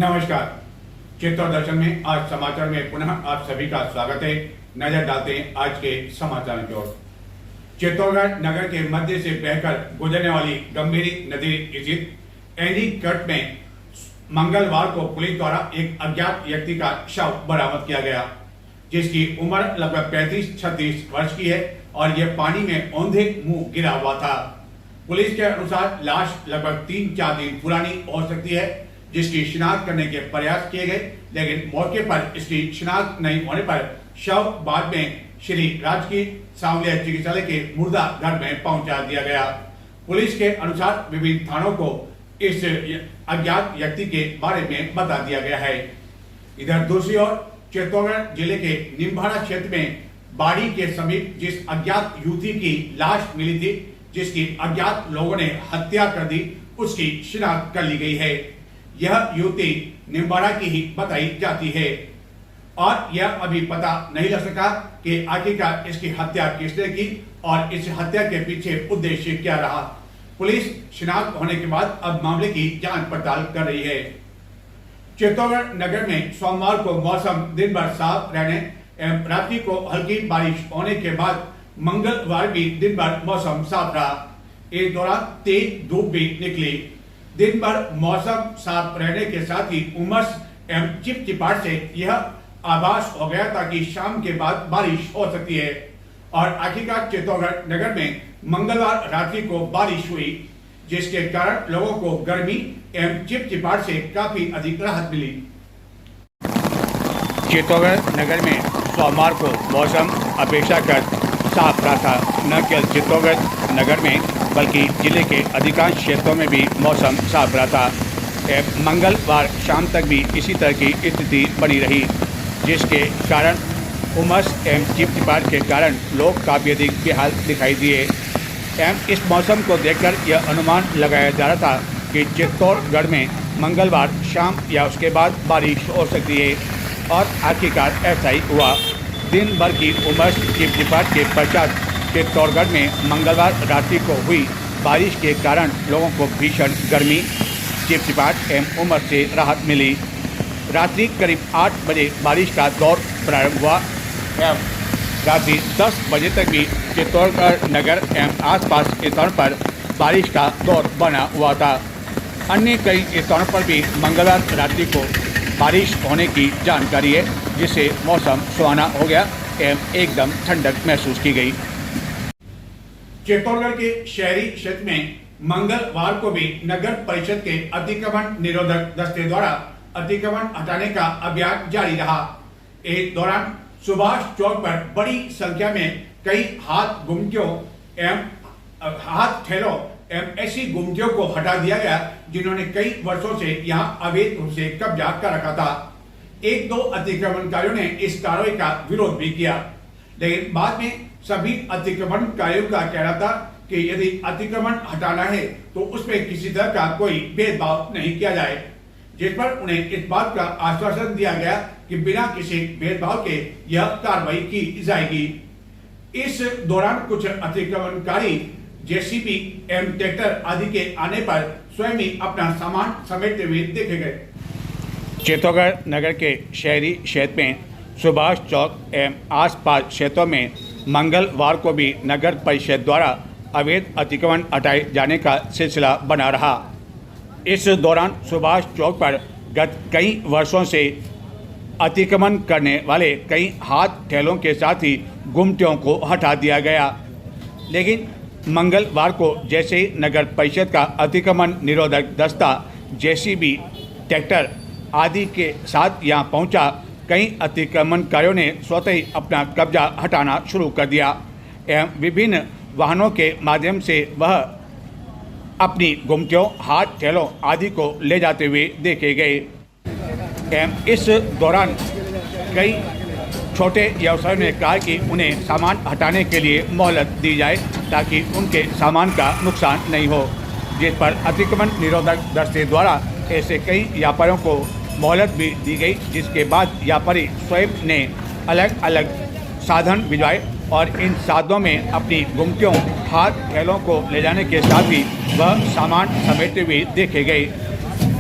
नमस्कार। चित्तौड़ दर्शन में आज समाचार में पुनः आप सभी का स्वागत है। नजर डालते हैं आज के समाचार की ओर। चित्तौड़गढ़ नगर के मध्य से बहकर गुजरने वाली गंभीरी नदी स्थित एनी कट में मंगलवार को पुलिस द्वारा एक अज्ञात व्यक्ति का शव बरामद किया गया, जिसकी उम्र लगभग 35-36 वर्ष की है और यह पानी में औंधे मुंह गिरा हुआ था। पुलिस के अनुसार लाश लगभग 3-4 दिन पुरानी हो सकती है, जिसकी शिनाख्त करने के प्रयास किए गए, लेकिन मौके पर इसकी शिनाख्त नहीं होने पर शव बाद में श्री राजकीय सांवलिया चिकित्सालय के मुर्दा घर में पहुंचा दिया गया। पुलिस के अनुसार विभिन्न थानों को इस अज्ञात व्यक्ति के बारे में बता दिया गया है। इधर दूसरी ओर चित्तौड़गढ़ जिले के निम्बाड़ा क्षेत्र में बाड़ी के समीप जिस अज्ञात युवती की लाश मिली थी, जिसकी अज्ञात लोगों ने हत्या कर दी, उसकी शिनाख्त कर ली गई है। यह युवती निम्बाड़ा की ही बताई जाती है और यह अभी पता नहीं लग सका कि आखिरकार इसकी हत्या किसने की और इस हत्या के पीछे उद्देश्य क्या रहा। पुलिस शिनाख्त होने के बाद अब मामले की जांच पड़ताल कर रही है। चित्तौड़गढ़ नगर में सोमवार को मौसम दिन भर साफ रहने एवं रात्रि को हल्की बारिश होने के बाद मंगलवार भी दिन भर मौसम साफ रहा। इस दौरान तेज धूप भी निकली। दिन भर मौसम साफ रहने के साथ ही उमस एवं चिपचिपाहट से यह आभास हो गया था कि शाम के बाद बारिश हो सकती है और आखिरकार चित्तौड़गढ़ नगर में मंगलवार रात्रि को बारिश हुई, जिसके कारण लोगों को गर्मी एवं चिपचिपाहट से काफी अधिक राहत मिली। चित्तौड़गढ़ नगर में सोमवार को मौसम अपेक्षाकृत साफ रहा था। न केवल चित्तौड़गढ़ नगर में बल्कि जिले के अधिकांश क्षेत्रों में भी मौसम साफ रहा था। मंगलवार शाम तक भी इसी तरह की स्थिति बनी रही, जिसके कारण उमस एवं चिपचिपाहट के कारण लोग काफ़ी अधिक बेहाल दिखाई दिए एवं इस मौसम को देखकर यह अनुमान लगाया जा रहा था कि चित्तौड़गढ़ में मंगलवार शाम या उसके बाद बारिश हो सकती है और आखिरकार ऐसा ही हुआ। दिन भर की उमस चिपचिपाहट के पश्चात चित्तौड़गढ़ में मंगलवार रात्रि को हुई बारिश के कारण लोगों को भीषण गर्मी, चिपचिपाहट एवं उमस से राहत मिली। रात्रि करीब 8 बजे बारिश का दौर प्रारंभ हुआ एवं रात्रि 10 बजे तक भी चित्तौड़गढ़ नगर एवं आसपास स्थानों पर बारिश का दौर बना हुआ था। अन्य कई स्थानों पर भी मंगलवार रात्रि को बारिश होने की जानकारी है, जिससे मौसम सुहाना हो गया एवं एकदम ठंडक महसूस की गई। चित्तौड़गढ़ के शहरी क्षेत्र में मंगलवार को भी नगर परिषद के अतिक्रमण निरोधक दस्ते द्वारा अतिक्रमण हटाने का अभियान जारी रहा। इस दौरान सुभाष चौक पर बड़ी संख्या में कई हाथ गुमटियों एवं हाथ ठेलों एवं ऐसी गुमटियों को हटा दिया गया, जिन्होंने कई वर्षों से यहां अवैध रूप से कब्जा कर रखा था। 1-2 अतिक्रमणकारियों ने इस कार्रवाई का विरोध भी किया, लेकिन बाद में सभी अतिक्रमणकारियों का कहना था कि यदि अतिक्रमण हटाना है तो उसमें किसी तरह का कोई भेदभाव नहीं किया जाए, जिस पर उन्हें इस बात का आश्वासन दिया गया कि बिना किसी भेदभाव के यह कार्रवाई की जाएगी। इस दौरान कुछ अतिक्रमणकारी जेसीबी एवं ट्रैक्टर आदि के आने पर स्वयं ही अपना सामान समेटते हुए देखे गए। चित्तौड़गढ़ नगर के शहरी क्षेत्र में सुभाष चौक एवं आसपास क्षेत्रों में मंगलवार को भी नगर परिषद द्वारा अवैध अतिक्रमण हटाए जाने का सिलसिला बना रहा। इस दौरान सुभाष चौक पर गत कई वर्षों से अतिक्रमण करने वाले कई हाथ ठेलों के साथ ही गुमटियों को हटा दिया गया, लेकिन मंगलवार को जैसे ही नगर परिषद का अतिक्रमण निरोधक दस्ता जेसीबी ट्रैक्टर आदि के साथ यहां पहुंचा, कई अतिक्रमणकारियों ने स्वतः ही अपना कब्जा हटाना शुरू कर दिया एवं विभिन्न वाहनों के माध्यम से वह अपनी गुमटियों, हाथ ठेलों आदि को ले जाते हुए देखे गए एवं इस दौरान कई छोटे व्यवसायियों ने कहा कि उन्हें सामान हटाने के लिए मोहलत दी जाए ताकि उनके सामान का नुकसान नहीं हो, जिस पर अतिक्रमण निरोधक दस्ते द्वारा ऐसे कई व्यापारियों को मोहलत भी दी गई, जिसके बाद व्यापारी स्वयं ने अलग अलग साधन भिजवाए और इन साधनों में अपनी गुमटियों, हाथ ठेलों को ले जाने के साथ ही वह सामान समेटते हुए देखे गए।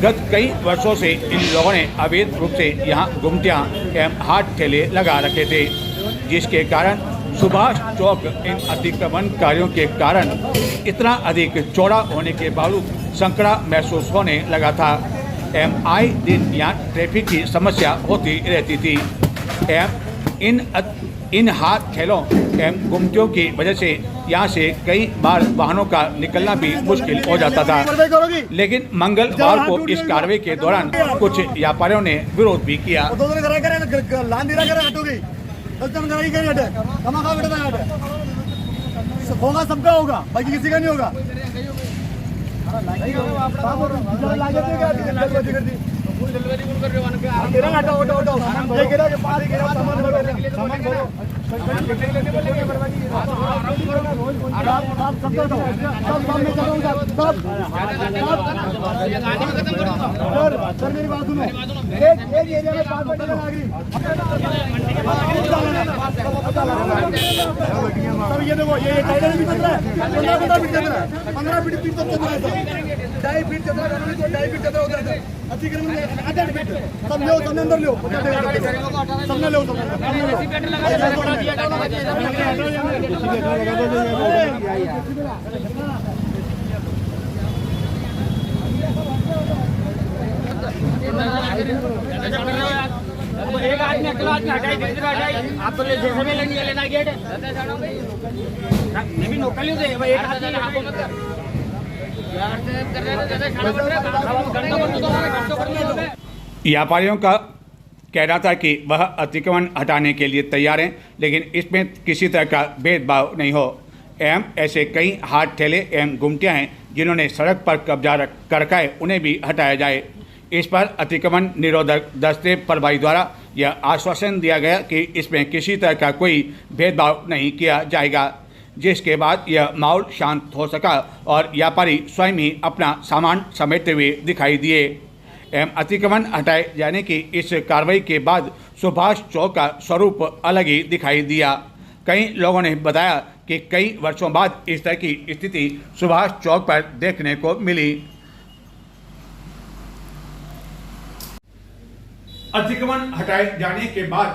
गत कई वर्षों से इन लोगों ने अवैध रूप से यहाँ गुमटियाँ एवं हाट ठेले लगा रखे थे, जिसके कारण सुभाष चौक इन अतिक्रमणकारियों के कारण इतना अधिक चौड़ा होने के बावजूद संकड़ा महसूस होने लगा था एवं आए दिन यहाँ ट्रैफिक की समस्या होती रहती थी एवं इन हाट ठेलों एवं गुमटियों की वजह से यहाँ से कई बार वाहनों का निकलना भी मुश्किल हो जाता था। लेकिन मंगलवार को इस कार्रवाई के दौरान कुछ व्यापारियों ने विरोध भी किया। होगा सबका होगा, बाकी किसी का नहीं होगा। सर मेरी बात सुनो, एक एरिया में 5 बटे नागरिक। तब ये देखो ये टाइगर भी चल रहा है, 15 फीट चल रहा है, 15 फीट तक चल रहा है, 2.5 फीट चल रहा है, 2.5 फीट चल रहा है उधर। अतिक्रमण में 8 फीट सब लो, सबने अंदर लो, सबने लो, एक आदमी अकेला आदमी हटाई आप तो ले जैसे भी लेना गेट मैं भी नौकरी दे एक आदमी यहाँ को मत व्यापारियों का कहना था कि वह अतिक्रमण हटाने के लिए तैयार हैं, लेकिन इसमें किसी तरह का भेदभाव नहीं हो एवं ऐसे कई हाट ठेले एवं गुमटियाँ हैं जिन्होंने सड़क पर कब्जा कर रखा है, उन्हें भी हटाया जाए। इस पर अतिक्रमण निरोधक दस्ते प्रभारी द्वारा यह आश्वासन दिया गया कि इसमें किसी तरह का कोई भेदभाव नहीं किया जाएगा, जिसके बाद यह माहौल शांत हो सका और व्यापारी स्वयं ही अपना सामान समेटते हुए दिखाई दिए एवं अतिक्रमण हटाए जाने की इस कार्रवाई के बाद सुभाष चौक का स्वरूप अलग ही दिखाई दिया। कई लोगों ने बताया कि कई वर्षों बाद इस तरह की स्थिति सुभाष चौक पर देखने को मिली। अतिक्रमण हटाए जाने के बाद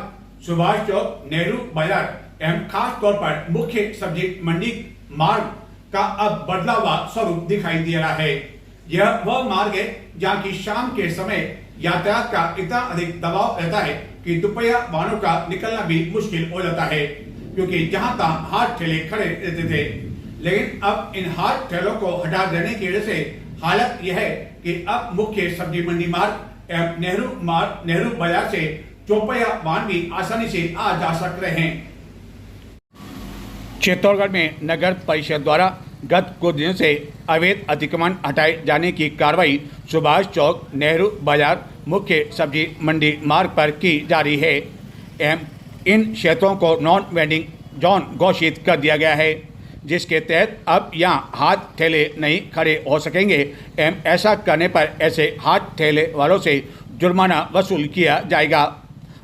सुभाष चौक, नेहरू बाजार एवं खास तौर पर मुख्य सब्जी मंडी मार्ग का अब बदला हुआ स्वरूप दिखाई दे रहा है। यह वह मार्ग है जहाँ की शाम के समय यातायात का इतना अधिक दबाव रहता है कि दोपहिया वाहनों का निकलना भी मुश्किल हो जाता है, क्योंकि जहाँ तहाँ हाट ठेले खड़े रहते थे। लेकिन अब इन हाट ठेलों को हटा देने की वजह से हालत यह है कि अब मुख्य सब्जी मंडी मार्ग एवं नेहरू बाजार से चौपहिया वाहन भी आसानी से आ जा सकते हैं। चित्तौड़गढ़ में नगर परिषद द्वारा गत कुछ दिनों से अवैध अतिक्रमण हटाए जाने की कार्रवाई सुभाष चौक, नेहरू बाजार, मुख्य सब्जी मंडी मार्ग पर की जा रही है एवं इन क्षेत्रों को नॉन वेंडिंग जोन घोषित कर दिया गया है, जिसके तहत अब यहाँ हाथ ठेले नहीं खड़े हो सकेंगे एवं ऐसा करने पर ऐसे हाथ ठेले वालों से जुर्माना वसूल किया जाएगा।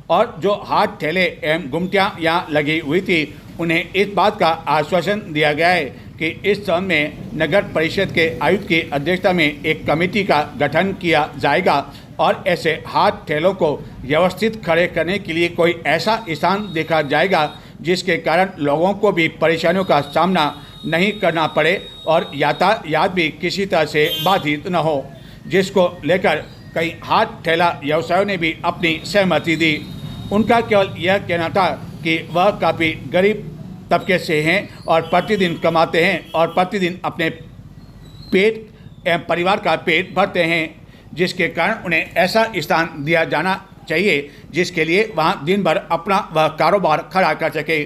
और जो हाथ ठेले एवं गुमटियाँ यहाँ लगी हुई थी, उन्हें इस बात का आश्वासन दिया गया है कि इस संबंध में नगर परिषद के आयुक्त की अध्यक्षता में एक कमेटी का गठन किया जाएगा और ऐसे हाथ ठेलों को व्यवस्थित खड़े करने के लिए कोई ऐसा स्थान देखा जाएगा जिसके कारण लोगों को भी परेशानियों का सामना नहीं करना पड़े और यातायात भी किसी तरह से बाधित न हो, जिसको लेकर कई हाथ ठेला व्यवसायों ने भी अपनी सहमति दी। उनका केवल यह कहना था कि वह काफ़ी गरीब तबके से हैं और प्रतिदिन कमाते हैं और प्रतिदिन अपने पेट एवं परिवार का पेट भरते हैं, जिसके कारण उन्हें ऐसा स्थान दिया जाना चाहिए जिसके लिए वहां दिन भर अपना वह कारोबार खड़ा कर सके।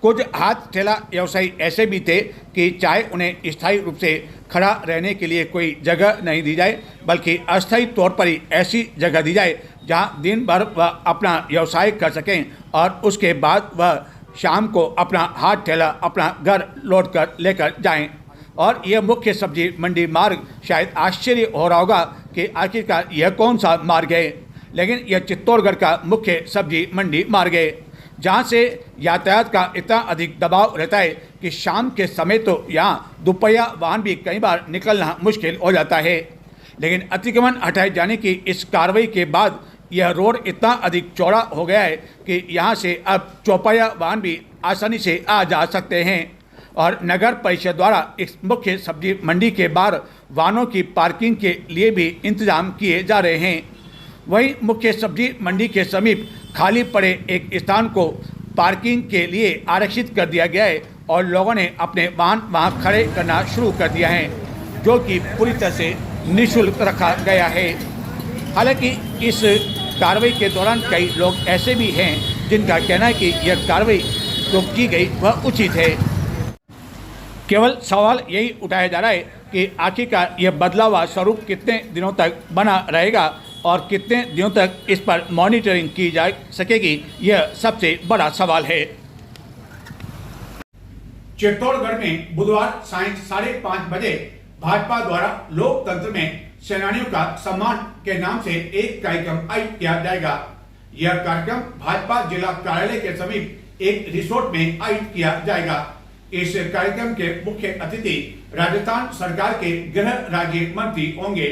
कुछ हाथ ठेला व्यवसायी ऐसे भी थे कि चाहे उन्हें स्थायी रूप से खड़ा रहने के लिए कोई जगह नहीं दी जाए, बल्कि अस्थायी तौर पर ही ऐसी जगह दी जाए जहां दिन भर वह अपना व्यवसाय कर सकें और उसके बाद वह शाम को अपना हाथ ठेला अपना घर लौट कर लेकर जाएं। और यह मुख्य सब्जी मंडी मार्ग शायद आश्चर्य हो रहा होगा कि आखिरकार यह कौन सा मार्ग है, लेकिन यह चित्तौड़गढ़ का मुख्य सब्जी मंडी मार्ग है, जहाँ से यातायात का इतना अधिक दबाव रहता है कि शाम के समय तो यहाँ दोपहिया वाहन भी कई बार निकलना मुश्किल हो जाता है। लेकिन अतिक्रमण हटाए जाने की इस कार्रवाई के बाद यह रोड इतना अधिक चौड़ा हो गया है कि यहाँ से अब चौपहिया वाहन भी आसानी से आ जा सकते हैं और नगर परिषद द्वारा इस मुख्य सब्जी मंडी के बाहर वाहनों की पार्किंग के लिए भी इंतजाम किए जा रहे हैं। वहीं मुख्य सब्जी मंडी के समीप खाली पड़े एक स्थान को पार्किंग के लिए आरक्षित कर दिया गया है और लोगों ने अपने वाहन वहां खड़े करना शुरू कर दिया है, जो कि पूरी तरह से निःशुल्क रखा गया है। हालांकि इस कार्रवाई के दौरान कई लोग ऐसे भी हैं जिनका कहना है कि यह कार्रवाई जो की गई वह उचित है। केवल सवाल यही उठाया जा रहा है कि आखिरकार यह बदला हुआ स्वरूप कितने दिनों तक बना रहेगा और कितने दिनों तक इस पर मॉनिटरिंग की जा सकेगी, यह सबसे बड़ा सवाल है। चित्तौड़गढ़ में बुधवार सायं 5:30 बजे भाजपा द्वारा लोकतंत्र में सेनानियों का सम्मान के नाम से एक कार्यक्रम आयोजित किया जाएगा। यह कार्यक्रम भाजपा जिला कार्यालय के समीप एक रिसोर्ट में आयोजित किया जाएगा। इस कार्यक्रम के मुख्य अतिथि राजस्थान सरकार के गृह राज्य मंत्री होंगे,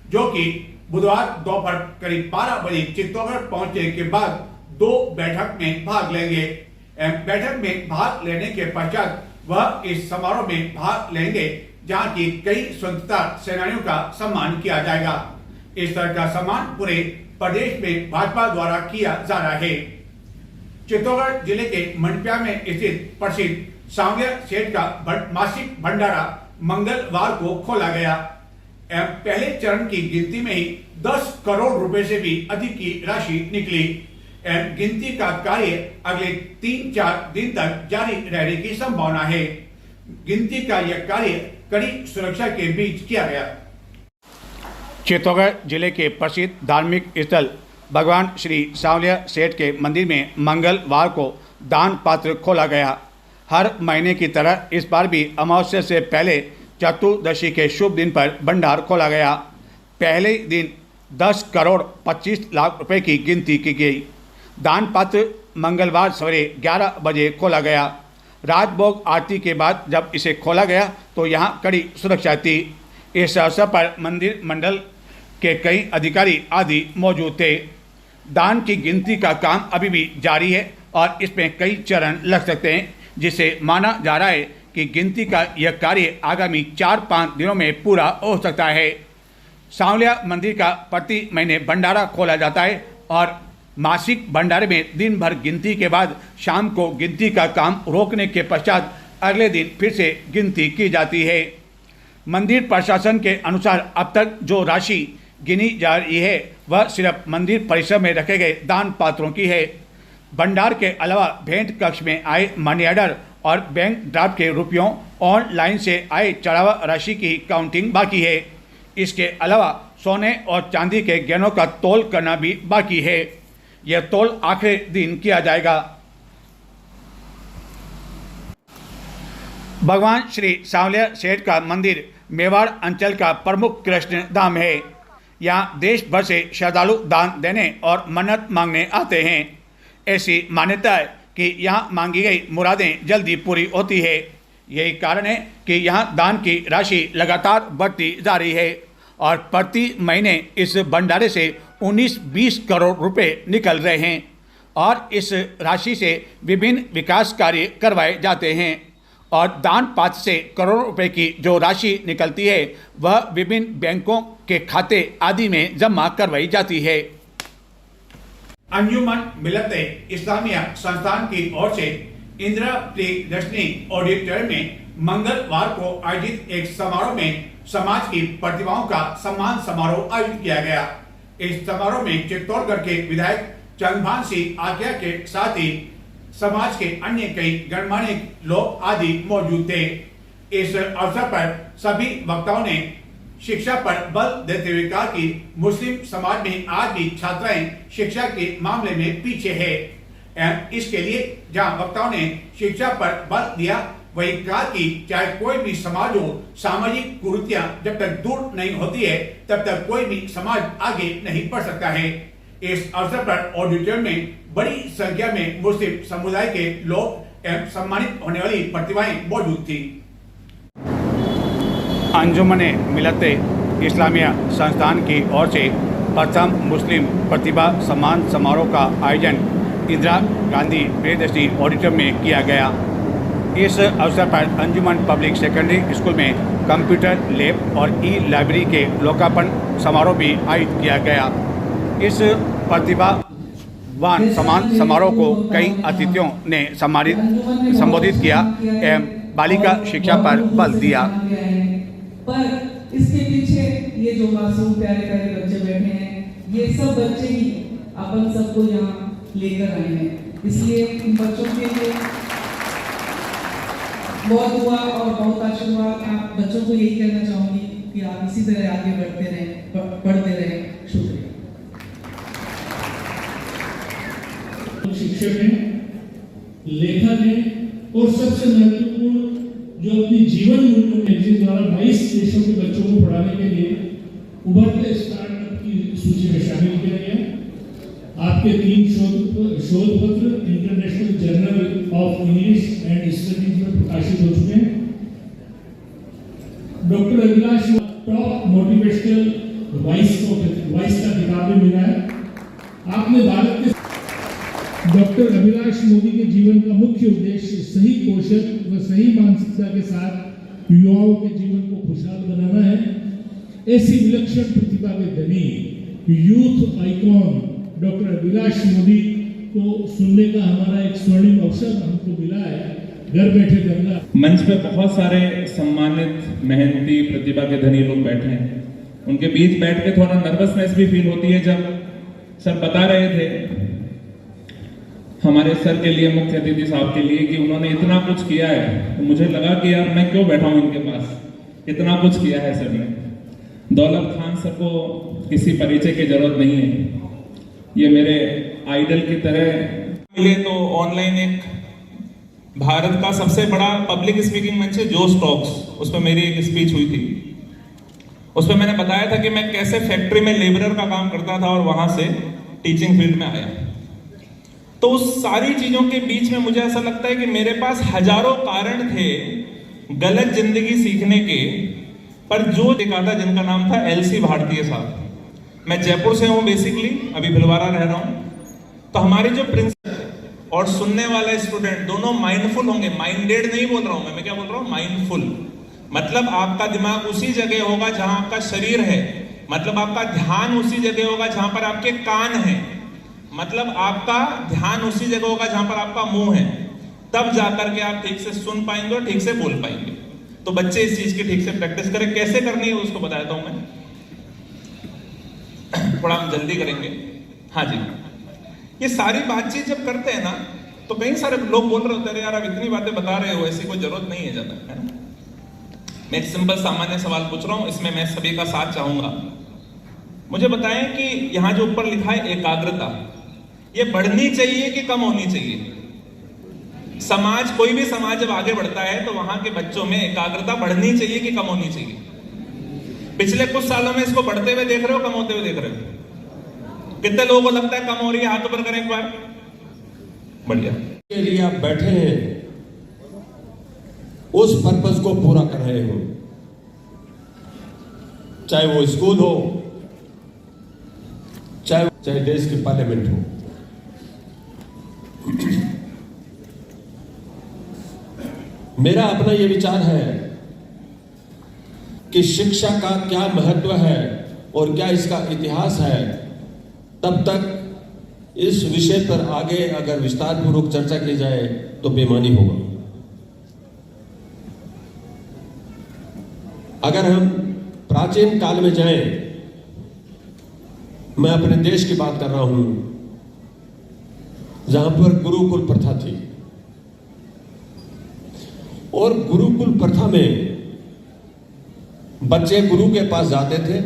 जो कि बुधवार दोपहर करीब 12 बजे चित्तौड़गढ़ पहुंचने के बाद 2 बैठक में भाग लेंगे। बैठक में भाग लेने के पश्चात वह इस समारोह में भाग लेंगे जहां की कई स्वतंत्रता सेनानियों का सम्मान किया जाएगा। इस तरह का सम्मान पूरे प्रदेश में भाजपा द्वारा किया जा रहा है। चित्तौड़गढ़ जिले के मंडपिया में स्थित प्रसिद्ध सांवलिया सेठ का मासिक भंडारा मंगलवार को खोला गया। पहले चरण की गिनती में ही 10 करोड़ रुपए से भी अधिक की राशि निकली। गिनती का कार्य अगले 3-4 दिन तक जारी रहने की संभावना है। गिनती का यह कार्य कड़ी सुरक्षा के बीच किया गया। चित्तौड़गढ़ जिले के प्रसिद्ध धार्मिक स्थल भगवान श्री सांवलिया सेठ के मंदिर में मंगलवार को दान पात्र खोला गया। हर महीने की तरह इस बार भी अमावस्या से पहले चतुर्दशी के शुभ दिन पर भंडार खोला गया। पहले दिन 10 करोड़ 25 लाख रुपए की गिनती की गई। दान पात्र मंगलवार सवेरे 11 बजे खोला गया। राजभोग आरती के बाद जब इसे खोला गया तो यहाँ कड़ी सुरक्षा थी। इस अवसर पर मंदिर मंडल के कई अधिकारी आदि मौजूद थे। दान की गिनती का काम अभी भी जारी है और इसमें कई चरण लग सकते हैं, जिसे माना जा रहा है कि गिनती का यह कार्य आगामी 4-5 दिनों में पूरा हो सकता है। सांवलिया मंदिर का प्रति महीने भंडारा खोला जाता है और मासिक भंडारे में दिन भर गिनती के बाद शाम को गिनती का काम रोकने के पश्चात अगले दिन फिर से गिनती की जाती है। मंदिर प्रशासन के अनुसार अब तक जो राशि गिनी जा रही है वह सिर्फ मंदिर परिसर में रखे गए दान पात्रों की है। भंडार के अलावा भेंट कक्ष में आए मनी ऑर्डर और बैंक ड्राफ्ट के रुपयों, ऑनलाइन से आए चढ़ावा राशि की काउंटिंग बाकी है। इसके अलावा सोने और चांदी के गहनों का तोल करना भी बाकी है। यह तोल आखिरी दिन किया जाएगा। भगवान श्री सांवलिया सेठ का मंदिर मेवाड़ अंचल का प्रमुख कृष्ण धाम है। यहाँ देश भर से श्रद्धालु दान देने और मन्नत मांगने आते हैं। ऐसी मान्यता है कि यहाँ मांगी गई मुरादें जल्दी पूरी होती है। यही कारण है कि यहाँ दान की राशि लगातार बढ़ती जा रही है और प्रति महीने इस भंडारे से 19-20 करोड़ रुपए निकल रहे हैं और इस राशि से विभिन्न विकास कार्य करवाए जाते हैं और दान पात्र से करोड़ों रुपए की जो राशि निकलती है वह विभिन्न बैंकों के खाते आदि में जमा करवाई जाती है। अंजुमन मिलत इस्लामिया संस्थान की ओर से इंदिरा प्रियदर्शनी ऑडिटोरियम में मंगलवार को आयोजित एक समारोह में समाज की प्रतिभाओं का सम्मान समारोह आयोजित किया गया। इस समारोह में चित्तौड़गढ़ के विधायक चंद्रभान सिंह आज्ञा के साथ ही समाज के अन्य कई गणमान्य लोग आदि मौजूद थे। इस अवसर पर सभी वक्ताओं ने शिक्षा पर बल देते हुए कहा कि मुस्लिम समाज में आज भी छात्राएं शिक्षा के मामले में पीछे है। इसके लिए जहां वक्ताओं ने शिक्षा पर बल दिया, वही कहा कि चाहे कोई भी समाज हो, सामाजिक कुरीतियां जब तक दूर नहीं होती है तब तक कोई भी समाज आगे नहीं बढ़ सकता है। इस अवसर पर ऑडिटोरियम में बड़ी संख्या में मुस्लिम समुदाय के लोग एवं सम्मानित होने वाली प्रतिभाएं मौजूद थी। अंजुमन मिलत इस्लामिया संस्थान की ओर से प्रथम मुस्लिम प्रतिभा सम्मान समारोह का आयोजन इंदिरा गांधी प्रियदर्शनी ऑडिटोरियम में किया गया। इस अवसर पर अंजुमन पब्लिक सेकेंडरी स्कूल में कंप्यूटर लैब और ई लाइब्रेरी के लोकार्पण समारोह भी आयोजित किया गया। इस प्रतिभावान सम्मान समारोह को कई अतिथियों ने संबोधित किया एवं बालिका शिक्षा पर बल दिया। पर इसके पीछे ये जो मासूम प्यारे प्यारे बच्चे बैठे हैं, ये सब बच्चे ही अपन सबको यहाँ लेकर आए हैं। इसलिए इन बच्चों के लिए बहुत दुआ और बहुत आशीर्वाद। आप बच्चों को यही कहना चाहूंगी कि आप इसी तरह आगे बढ़ते रहें, पढ़ते रहें। शुक्रिया। शिक्षक हैं, लेखक हैं और सबसे महत्वपूर्ण जो अपनी जीवन मूल्यों में जिस द्वारा 22 देशों के बच्चों को पढ़ाने के लिए उभरते स्टार्टअप की सूची में शामिल किया गया। आपके 3 शोध पत्र international journal of English and studies में प्रकाशित हो चुके हैं। Doctor Abhilash top motivational voice का खिताब भी मिला है। आपने भारत के डॉक्टर अभिलाष मोदी के जीवन का मुख्य उद्देश्य सही कौशल व सही मानसिकता के साथ युवाओं के जीवन को खुशहाल बनाना है। ऐसी विलक्षण प्रतिभा के धनी youth icon doctor Abhilash Modi को सुनने का हमारा एक स्वर्णिम अवसर हमको मिला है। घर बैठे करना मंच पे बहुत सारे सम्मानित मेहनती प्रतिभा के धनी लोग बैठे हैं। उनके बीच बैठ के थोड़ा नर्वसनेस भी फील होती है जब सर बता रहे थे हमारे सर के लिए, मुख्य अतिथि साहब के लिए, कि उन्होंने इतना कुछ किया है। तो मुझे लगा कि यार मैं क्यों बैठा हूं इनके पास, इतना कुछ किया है सर ने। दौलत खान सर को किसी परिचय की जरूरत नहीं है, ये मेरे आइडल की तरह मिले। तो ऑनलाइन एक भारत का सबसे बड़ा पब्लिक स्पीकिंग मंच है जोश टॉक्स, उस पर मेरी एक स्पीच हुई थी। उस पर मैंने बताया था कि मैं कैसे फैक्ट्री में लेबरर का काम करता था और वहां से टीचिंग फील्ड में आया। तो उस सारी चीजों के बीच में मुझे ऐसा लगता है कि मेरे पास हजारों कारण थे गलत जिंदगी सीखने के, पर जो दिखा था जिनका नाम था एलसी भारतीय साहब। मैं जयपुर से हूं बेसिकली, अभी भिलवाड़ा रह रहा हूं। तो हमारे जो प्रिंसिपल और सुनने वाला स्टूडेंट दोनों माइंडफुल होंगे। माइंडेड नहीं बोल रहा हूं मैं क्या बोल रहा हूं? माइंडफुल। मतलब आपका दिमाग उसी जगह होगा जहां आपका शरीर है, मतलब आपका ध्यान उसी जगह होगा जहां पर आपके कान है, मतलब आपका ध्यान उसी जगह होगा जहां पर आपका मुंह है। तब जाकर के आप ठीक से सुन पाएंगे और ठीक से बोल पाएंगे। तो बच्चे इस चीज की ठीक से प्रैक्टिस करें। कैसे करनी है उसको बताता हूं मैं, थोड़ा हम जल्दी करेंगे। हाँ जी, ये सारी बातचीत जब करते हैं ना तो कई सारे लोग बोल रहे होते हैं यार आप इतनी बातें बता रहे हो, ऐसी कोई जरूरत नहीं है ज्यादा, है ना। मैं एक सिंपल सामान्य सवाल पूछ रहा हूं, इसमें मैं सभी का साथ चाहूंगा। मुझे बताएं कि यहां जो ऊपर लिखा है एकाग्रता, ये बढ़नी चाहिए कि कम होनी चाहिए? समाज, कोई भी समाज जब आगे बढ़ता है तो वहां के बच्चों में एकाग्रता बढ़नी चाहिए कि कम होनी चाहिए? पिछले कुछ सालों में इसको बढ़ते हुए देख रहे हो, कम होते हुए देख रहे हो? कितने लोगों को लगता है कम हो रही है? हाथ ऊपर करें एक बार। बढ़िया। के लिए आप बैठे हैं, उस पर्पस को पूरा कर रहे हो, चाहे वो स्कूल हो, चाहे देश की पार्लियामेंट हो। मेरा अपना ये विचार है कि शिक्षा का क्या महत्व है और क्या इसका इतिहास है, तब तक इस विषय पर आगे अगर विस्तार पूर्वक चर्चा की जाए तो बेमानी होगा। अगर हम प्राचीन काल में जाएं, मैं अपने देश की बात कर रहा हूं, जहां पर गुरुकुल प्रथा थी, और गुरुकुल प्रथा में बच्चे गुरु के पास जाते थे,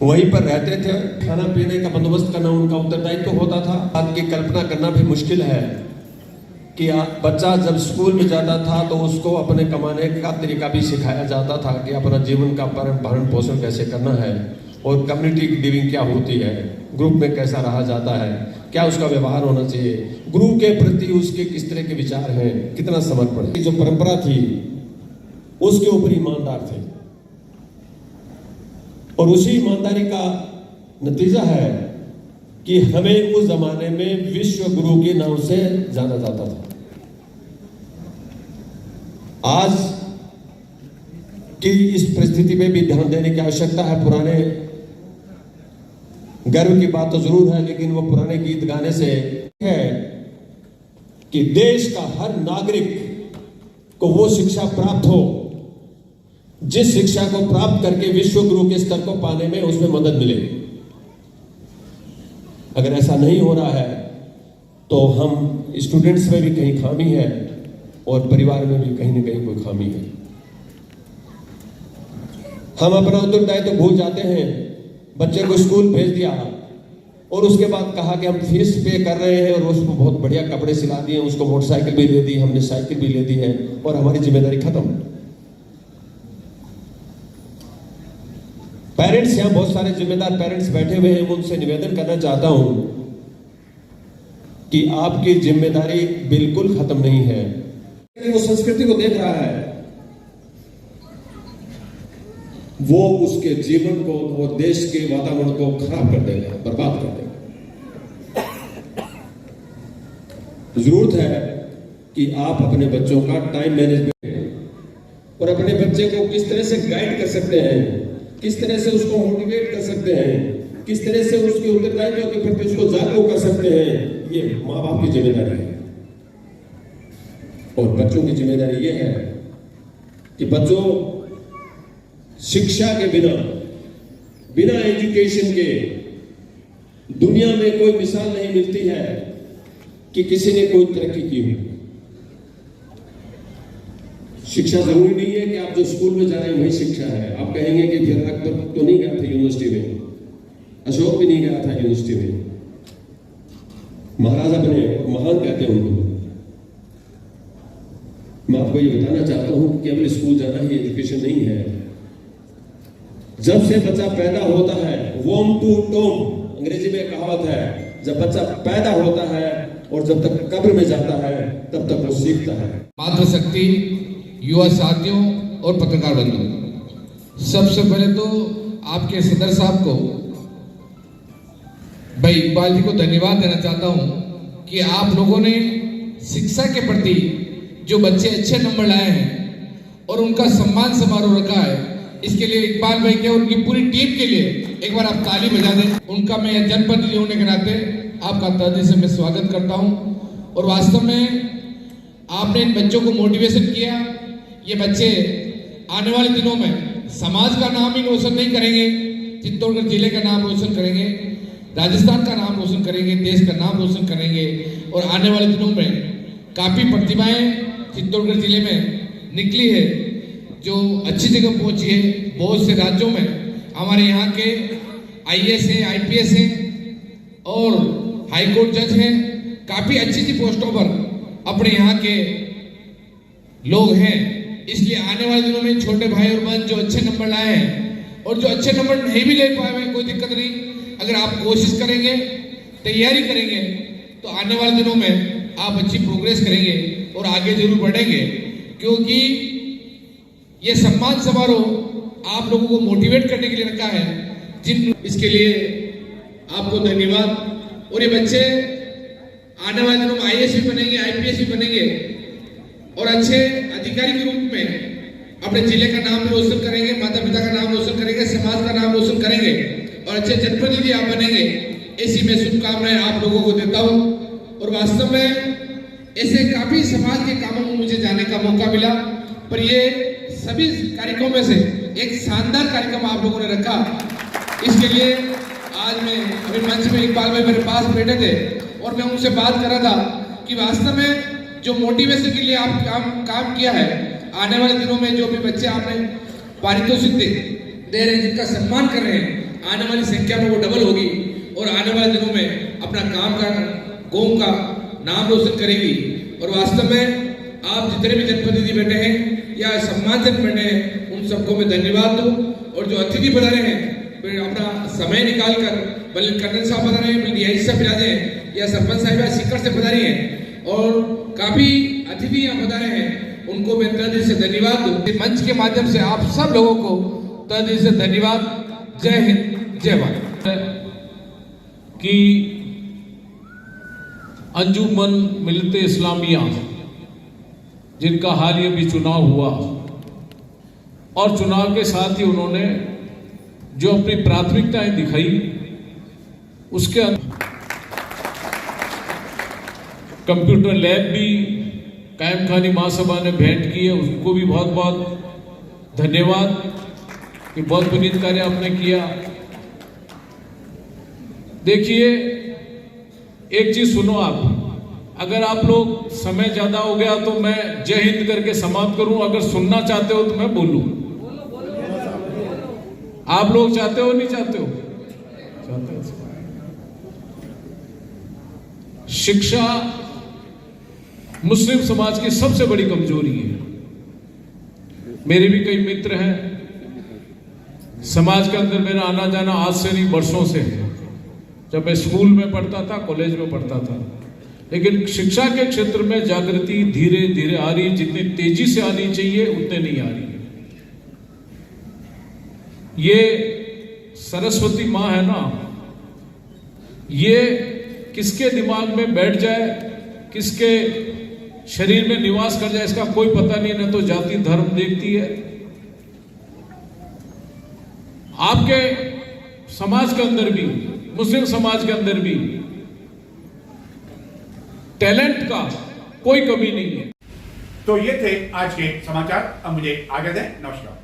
वहीं पर रहते थे, खाना पीने का बंदोबस्त करना उनका उत्तरदायित्व होता था। बात की कल्पना करना भी मुश्किल है कि बच्चा जब स्कूल में जाता था तो उसको अपने कमाने का तरीका भी सिखाया जाता था कि अपना जीवन का भरण पोषण कैसे करना है, और कम्युनिटी लिविंग क्या होती है, ग्रुप में कैसा रहा जाता है, क्या उसका व्यवहार होना चाहिए, गुरु के प्रति उसके किस तरह के विचार हैं, कितना समर्पण है। जो परंपरा थी उसके ऊपर ईमानदार थे। और उसी ईमानदारी का नतीजा है कि हमें उस जमाने में विश्व गुरु के नाम से जाना जाता था। आज की इस परिस्थिति में भी ध्यान देने की आवश्यकता है। पुराने गर्व की बात तो जरूर है, लेकिन वो पुराने गीत गाने से है कि देश का हर नागरिक को वो शिक्षा प्राप्त हो जिस शिक्षा को प्राप्त करके विश्व गुरु के स्तर को पाने में उसमें मदद मिले। अगर ऐसा नहीं हो रहा है तो हम स्टूडेंट्स में भी कहीं खामी है और परिवार में भी कहीं ना कहीं कोई खामी है। हम अपना उत्तरदायित्व तो भूल जाते हैं। बच्चे को स्कूल भेज दिया और उसके बाद कहा कि हम फीस पे कर रहे हैं और उसको बहुत बढ़िया कपड़े सिला दिए, उसको मोटरसाइकिल भी दे दी, हमने साइकिल भी ले दी है और हमारी जिम्मेदारी खत्म। पेरेंट्स, यहां बहुत सारे जिम्मेदार पेरेंट्स बैठे हुए हैं, उनसे निवेदन करना चाहता हूं कि आपकी जिम्मेदारी बिल्कुल खत्म नहीं है। वो संस्कृति को देख रहा है, वो उसके जीवन को, वो देश के वातावरण को खराब कर देगा, बर्बाद कर देगा। जरूरत है कि आप अपने बच्चों का टाइम मैनेजमेंट और अपने बच्चे को किस तरह से गाइड कर सकते हैं, किस तरह से उसको मोटिवेट कर सकते हैं, किस तरह से उसके उत्तरदायित्व के प्रति उसको जागरूक कर सकते हैं, ये माँ बाप की जिम्मेदारी है। और बच्चों की जिम्मेदारी ये है कि बच्चों शिक्षा के बिना एजुकेशन के दुनिया में कोई मिसाल नहीं मिलती है कि किसी ने कोई तरक्की की हो। शिक्षा जरूरी नहीं है कि आप जो स्कूल में जा रहे हैं वही शिक्षा है। आप कहेंगे कि फिर अकबर तो नहीं गया था यूनिवर्सिटी में, अशोक भी नहीं गया था यूनिवर्सिटी में, महाराजा बने, महान कहते हैं उनको। मैं आपको ये बताना चाहता हूं कि केवल स्कूल जाना ही एजुकेशन नहीं है। जब से बच्चा पैदा होता है, वॉर्म टू टोम अंग्रेजी में कहावत है, जब बच्चा पैदा होता है और जब तक कब्र में जाता है तब तक वो सीखता है। मातृशक्ति, युवा साथियों और पत्रकार बंधु, सबसे पहले तो आपके सदर साहब को, भाई इकबाल जी को धन्यवाद देना चाहता हूं कि आप लोगों ने शिक्षा के प्रति जो बच्चे अच्छे नंबर लाए हैं और उनका सम्मान समारोह रखा है, इसके लिए इकबाल भाई के और उनकी पूरी टीम के लिए एक बार आप ताली बजा दें। उनका मैं जनप्रतिनिधि होने के नाते आपका तहे दिल से मैं स्वागत करता हूं। और वास्तव में आपने इन बच्चों को मोटिवेशन किया। ये बच्चे आने वाले दिनों में समाज का नाम ही रोशन नहीं करेंगे, चित्तौड़गढ़ जिले का नाम रोशन करेंगे, राजस्थान का नाम रोशन करेंगे, देश का नाम रोशन करेंगे। और आने वाले दिनों में काफी प्रतिभाएं चित्तौड़गढ़ जिले में निकली है जो अच्छी जगह पहुंची है। बहुत से राज्यों में हमारे यहाँ के आईएएस हैं, आईपीएस हैं और हाईकोर्ट जज हैं, काफी अच्छी अच्छी पोस्टों पर अपने यहाँ के लोग हैं। इसलिए आने वाले दिनों में छोटे भाई और बहन जो अच्छे नंबर लाए हैं और जो अच्छे नंबर नहीं भी ले पाए हुए, कोई दिक्कत नहीं, अगर आप कोशिश करेंगे, तैयारी करेंगे तो आने वाले दिनों में आप अच्छी प्रोग्रेस करेंगे और आगे जरूर बढ़ेंगे। क्योंकि ये सम्मान समारोह आप लोगों को मोटिवेट करने के लिए रखा है, इसके लिए आपको धन्यवाद। और ये बच्चे आने वाले दिनों में आईएएस भी बनेंगे, आईपीएस भी बनेंगे और अच्छे अधिकारी के रूप में अपने जिले का नाम भी रोशन करेंगे, माता पिता का नाम रोशन करेंगे, समाज का नाम रोशन करेंगे और अच्छे जनप्रतिनिधि आप बनेंगे। ऐसी मैं शुभकामनाएं आप लोगों को देता हूं। और वास्तव में ऐसे काफी समाज के कामों में मुझे जाने का मौका मिला, पर ये सभी कार्यक्रमों में से एक शानदार कार्यक्रम आप लोगों ने रखा। इसके लिए आज मैं अभी मंच में इकबाल भाई मेरे पास बैठे थे और मैं उनसे बात कर रहा था कि वास्तव में जो मोटिवेशन के लिए आप काम किया है, आने वाले दिनों में जो भी बच्चे आपने पारितोषिक दे रहे हैं, जिनका सम्मान कर रहे हैं, आने वाली संख्या में वो डबल होगी और आने वाले दिनों में अपना काम का, कौम का नाम रोशन करेगी। और वास्तव में आप जितने भी जनप्रतिनिधि बैठे हैं या सम्मानजन बैठे हैं, उन सबको मैं धन्यवाद दूं। और जो अतिथि बता रहे हैं, अपना समय निकाल कर, बल्कि कर्नल साहब बता रहे हैं, डीआईजी साहब बता रहे हैं या सरपंच साहब सीकर से बता रही हैं और काफी अतिथि यहाँ बता रहे हैं, उनको मैं तहे दिल से धन्यवाद दूं। मंच के माध्यम से आप सब लोगों को तहे दिल से धन्यवाद। जय हिंद, जय भारत। कि अंजुमन मिलते इस्लामिया, जिनका हाल ही अभी चुनाव हुआ, और चुनाव के साथ ही उन्होंने जो अपनी प्राथमिकताएं दिखाई, उसके कंप्यूटर लैब भी कायम खानी महासभा ने भेंट की है, उसको भी बहुत बहुत धन्यवाद कि बहुत पुनीत कार्य आपने किया। देखिए, एक चीज सुनो आप, अगर आप लोग समय ज्यादा हो गया तो मैं जय हिंद करके समाप्त करूं, अगर सुनना चाहते हो तो मैं बोलूं। आप लोग चाहते हो नहीं चाहते हो? चाहते हो। शिक्षा मुस्लिम समाज की सबसे बड़ी कमजोरी है। मेरे भी कई मित्र हैं, समाज के अंदर मेरा आना जाना आज से नहीं वर्षों से है। जब मैं स्कूल में पढ़ता था, कॉलेज में पढ़ता था, लेकिन शिक्षा के क्षेत्र में जागृति धीरे धीरे आ रही है। जितनी तेजी से आनी चाहिए उतने नहीं आ रही है। ये सरस्वती माँ है ना, ये किसके दिमाग में बैठ जाए, किसके शरीर में निवास कर जाए, इसका कोई पता नहीं। न तो जाति धर्म देखती है। आपके समाज के अंदर भी, मुस्लिम समाज के अंदर भी टैलेंट का कोई कमी नहीं है। तो ये थे आज के समाचार। अब मुझे आगे दें। नमस्कार।